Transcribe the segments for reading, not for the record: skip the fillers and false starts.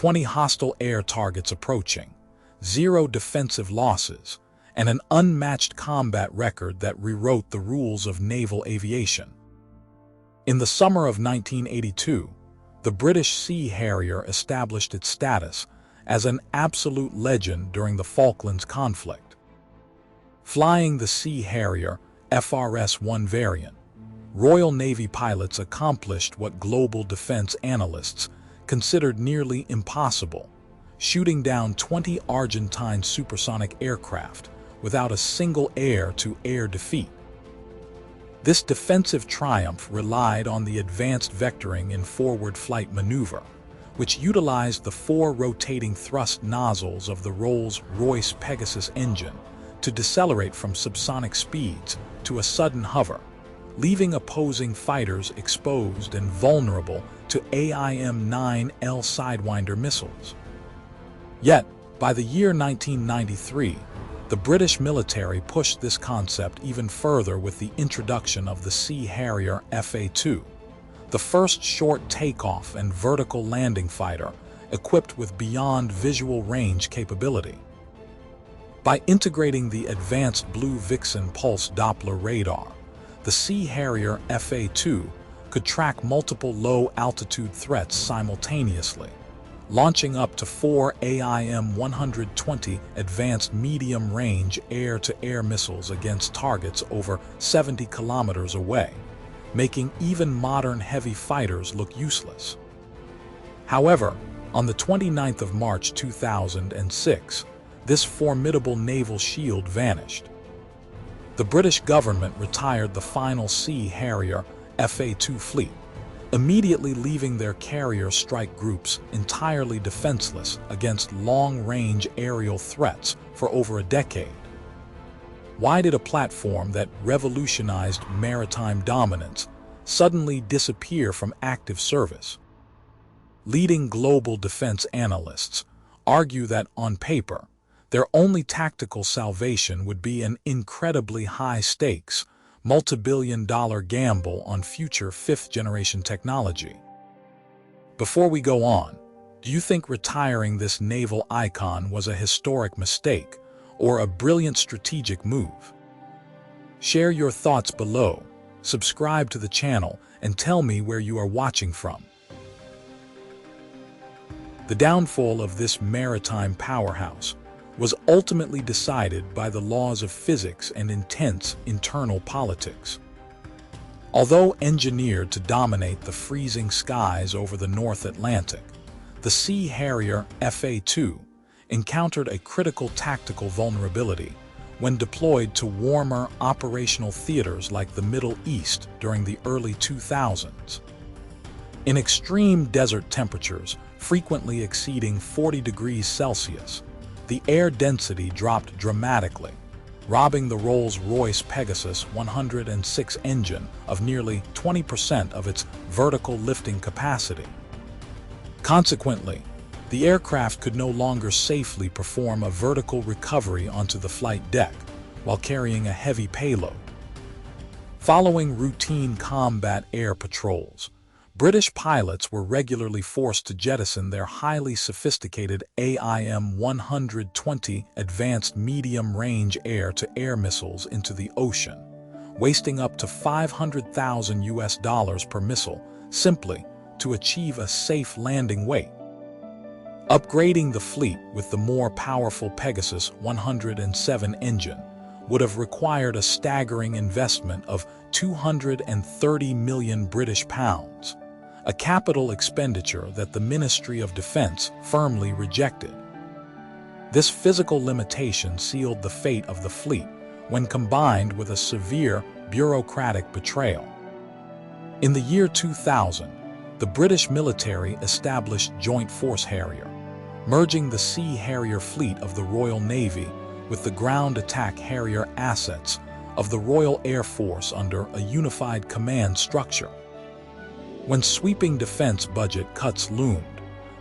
20 hostile air targets approaching, 0 defensive losses, and an unmatched combat record that rewrote the rules of naval aviation. In the summer of 1982, the British Sea Harrier established its status as an absolute legend during the Falklands conflict. Flying the Sea Harrier FRS-1 variant, Royal Navy pilots accomplished what global defense analysts considered nearly impossible, shooting down 20 Argentine supersonic aircraft without a single air-to-air defeat. This defensive triumph relied on the advanced vectoring and forward flight maneuver, which utilized the 4 rotating thrust nozzles of the Rolls Royce Pegasus engine to decelerate from subsonic speeds to a sudden hover, leaving opposing fighters exposed and vulnerable to AIM-9L Sidewinder missiles. Yet, by the year 1993, the British military pushed this concept even further with the introduction of the Sea Harrier FA2, the first short takeoff and vertical landing fighter equipped with beyond visual range capability. By integrating the advanced Blue Vixen pulse Doppler radar, the Sea Harrier FA2 could track multiple low-altitude threats simultaneously, launching up to 4 AIM-120 advanced medium-range air-to-air missiles against targets over 70 kilometers away, making even modern heavy fighters look useless. However, on the 29th of March 2006, this formidable naval shield vanished. The British government retired the final Sea Harrier FA2 fleet, immediately leaving their carrier strike groups entirely defenseless against long-range aerial threats for over a decade. Why did a platform that revolutionized maritime dominance suddenly disappear from active service? Leading global defense analysts argue that, on paper, their only tactical salvation would be an incredibly high-stakes, multi-billion-dollar gamble on future fifth-generation technology. Before we go on, do you think retiring this naval icon was a historic mistake or a brilliant strategic move? Share your thoughts below, subscribe to the channel, and tell me where you are watching from. The downfall of this maritime powerhouse was ultimately decided by the laws of physics and intense internal politics. Although engineered to dominate the freezing skies over the North Atlantic, the Sea Harrier FA2 encountered a critical tactical vulnerability when deployed to warmer operational theaters like the Middle East during the early 2000s. In extreme desert temperatures, frequently exceeding 40 degrees Celsius, the air density dropped dramatically, robbing the Rolls Royce Pegasus 106 engine of nearly 20% of its vertical lifting capacity. Consequently, the aircraft could no longer safely perform a vertical recovery onto the flight deck while carrying a heavy payload. Following routine combat air patrols, British pilots were regularly forced to jettison their highly sophisticated AIM-120 advanced medium-range air-to-air missiles into the ocean, wasting up to $500,000 per missile simply to achieve a safe landing weight. Upgrading the fleet with the more powerful Pegasus 107 engine would have required a staggering investment of £230 million British pounds, a capital expenditure that the Ministry of Defense firmly rejected. This physical limitation sealed the fate of the fleet when combined with a severe bureaucratic betrayal. In the year 2000, the British military established Joint Force Harrier, merging the Sea Harrier fleet of the Royal Navy with the ground attack Harrier assets of the Royal Air Force under a unified command structure. When sweeping defense budget cuts loomed,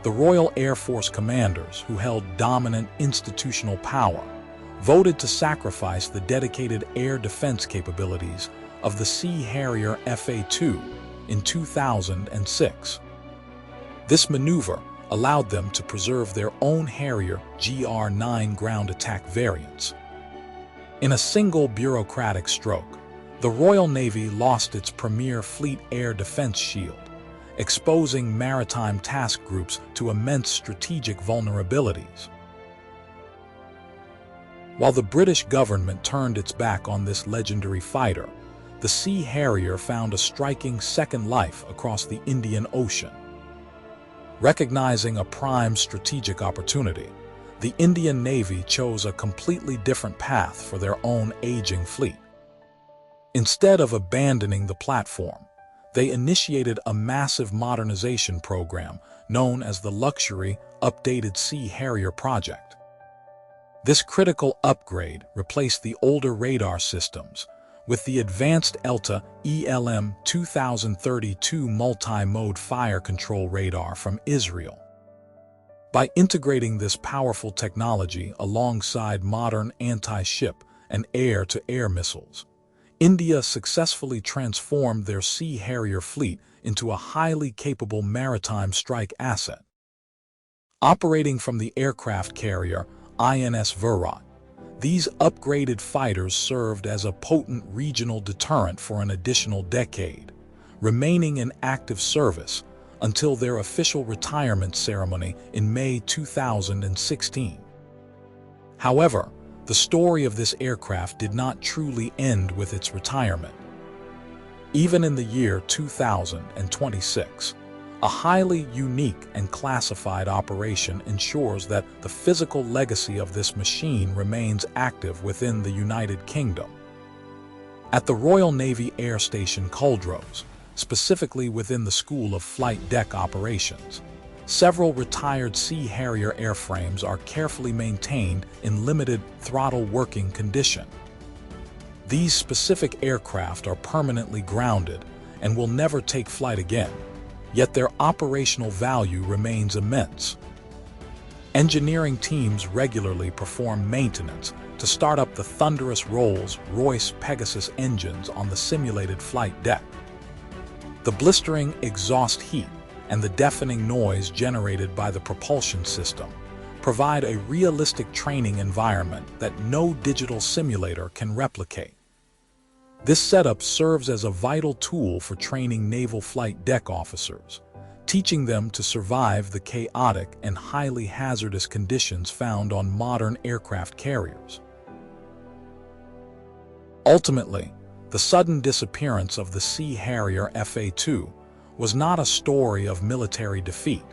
the Royal Air Force commanders, who held dominant institutional power, voted to sacrifice the dedicated air defense capabilities of the Sea Harrier FA2 in 2006. This maneuver allowed them to preserve their own Harrier GR9 ground attack variants. In a single bureaucratic stroke, the Royal Navy lost its premier fleet air defense shield, exposing maritime task groups to immense strategic vulnerabilities. While the British government turned its back on this legendary fighter, the Sea Harrier found a striking second life across the Indian Ocean. Recognizing a prime strategic opportunity, the Indian Navy chose a completely different path for their own aging fleet. Instead of abandoning the platform, they initiated a massive modernization program known as the Luxury Updated Sea Harrier Project. This critical upgrade replaced the older radar systems with the advanced ELTA ELM 2032 multi-mode fire control radar from Israel. By integrating this powerful technology alongside modern anti-ship and air-to-air missiles, India successfully transformed their Sea Harrier fleet into a highly capable maritime strike asset. Operating from the aircraft carrier INS Virat, these upgraded fighters served as a potent regional deterrent for an additional decade, remaining in active service until their official retirement ceremony in May 2016. However, the story of this aircraft did not truly end with its retirement. Even in the year 2026, a highly unique and classified operation ensures that the physical legacy of this machine remains active within the United Kingdom. At the Royal Navy Air Station Culdrose, specifically within the School of Flight Deck Operations, several retired Sea Harrier airframes are carefully maintained in limited throttle working condition. These specific aircraft are permanently grounded and will never take flight again, yet their operational value remains immense. Engineering teams regularly perform maintenance to start up the thunderous Rolls Royce Pegasus engines on the simulated flight deck. The blistering exhaust heat and the deafening noise generated by the propulsion system provide a realistic training environment that no digital simulator can replicate. This setup serves as a vital tool for training naval flight deck officers, teaching them to survive the chaotic and highly hazardous conditions found on modern aircraft carriers. Ultimately, the sudden disappearance of the Sea Harrier FA2 was not a story of military defeat,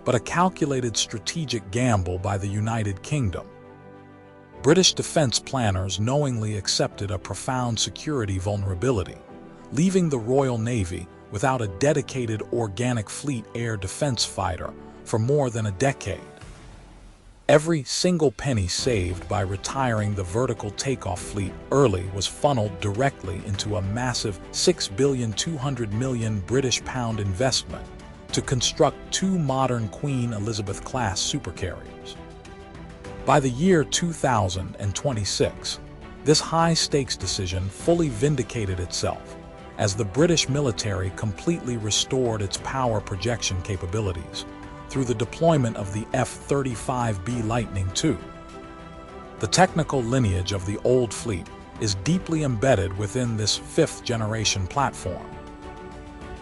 but a calculated strategic gamble by the United Kingdom. British defense planners knowingly accepted a profound security vulnerability, leaving the Royal Navy without a dedicated organic fleet air defense fighter for more than a decade. Every single penny saved by retiring the vertical takeoff fleet early was funneled directly into a massive £6.2 billion British pound investment to construct two modern Queen Elizabeth-class supercarriers. By the year 2026, this high-stakes decision fully vindicated itself as the British military completely restored its power projection capabilities through the deployment of the F35B Lightning II. The technical lineage of the old fleet is deeply embedded within this fifth-generation platform.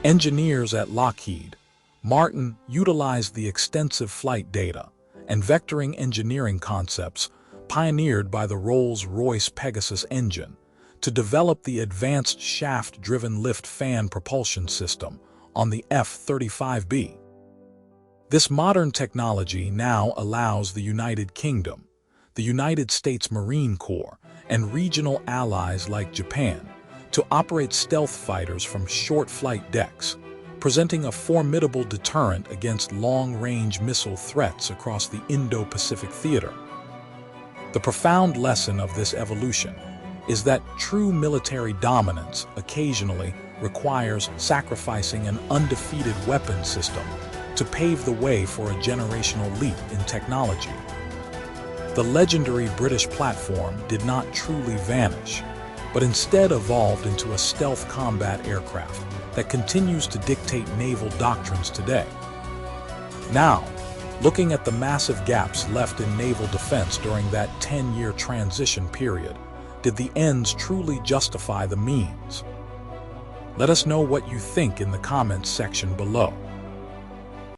Engineers at Lockheed Martin utilized the extensive flight data and vectoring engineering concepts pioneered by the Rolls Royce Pegasus engine to develop the advanced shaft-driven lift fan propulsion system on the F35B. This modern technology now allows the United Kingdom, the United States Marine Corps, and regional allies like Japan to operate stealth fighters from short flight decks, presenting a formidable deterrent against long-range missile threats across the Indo Pacific theater. The profound lesson of this evolution is that true military dominance occasionally requires sacrificing an undefeated weapon system to pave the way for a generational leap in technology. The legendary British platform did not truly vanish, but instead evolved into a stealth combat aircraft that continues to dictate naval doctrines today. Now, Looking at the massive gaps left in naval defense during that 10-year transition period, did the ends truly justify the means? Let us know what you think in the comments section below.